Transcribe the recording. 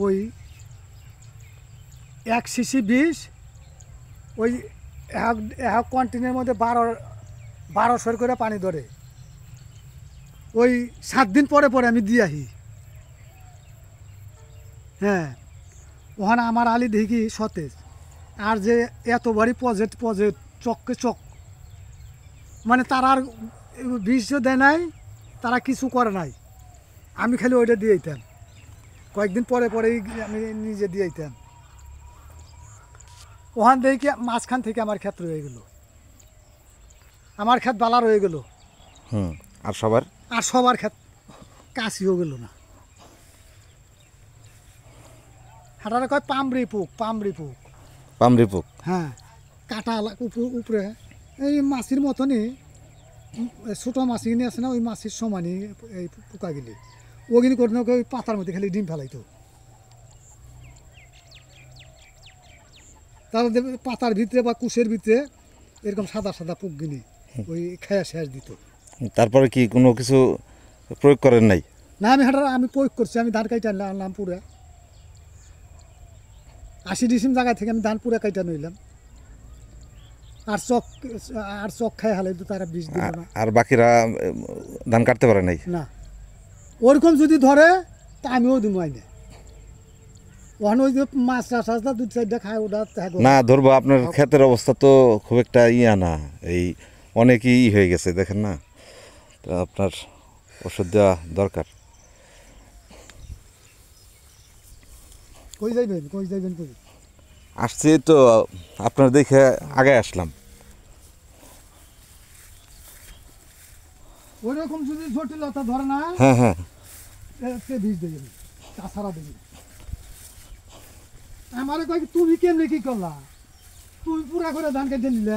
ওই 1 সিসি বিষ ওই এক কন্টিনের মধ্যে 1200 করে পানি ধরে ওই 7 দিন পরে পরে আমি দিয়ে আহি। হ্যাঁ, ওখানে আমার আলি দেখি সতেজ, আর যে এত বাড়ি পজেট চককে চক, মানে তারা আর বিষও দেয় নাই, তারা কিছু করে নাই, আমি খালি ওইটা দিয়ে দিতাম। কয়েকদিন পরে পরেই আমি নিজে দিয়ে দিতাম। ওখান থেকে মাঝখান থেকে আমার ক্ষেত রয়ে গেল, আমার ক্ষেত বালা রয়ে গেল। আর সবার ক্ষেত কাশিও গেল না। হাঁটারে কয় পামরি পোক। হ্যাঁ, কাটা উপরে এই মাছির মতনই, ছোটো মাছিগুলি আছে না, ওই মাছির সমানই এই পোকাগুলি। ওগুলি করে ওই পাতার মধ্যে খালি ডিম ফেলাইতো। তারপর পাতার ভিতরে বা কুশের ভিতরে এরকম সাদা সাদা পোকগুলি ওই খায়া শেষ দিত। তারপরে কি কোনো কিছু প্রয়োগ করেন নাই? না, আমি প্রয়োগ করছি। আমি ধান কাইটা আনলাম পুরা 80 ডিসিম জায়গা থেকে আমি ধান পুরা কাইটা নইলাম। আর চক খাই হালাই তো তারা বিষ দিল না। আর বাকিরা ধান কাটতে পারে নাই? না, ওরকম যদি ধরে তা আমিও দিব না। ওখানে ওই যে মাছ টাছটা 2-4টা খায়, ওটা না ধরবো। আপনার ক্ষেতের অবস্থা তো খুব একটা না, এই অনেকই হয়ে গেছে দেখেন না, তো আপনার ওষুধ দেওয়া দরকার। কই যাইবেন আসছি তো আপনার দেখে আগে আসলাম। ওইরকম যদি জটিলতা ধরে না, হ্যাঁ বিষ দেবেন, তাছাড়া দেবেন। আমার কয় তুমি কেমনে কি করলা, তুমি পুরা করে ধান কেটে নিলে।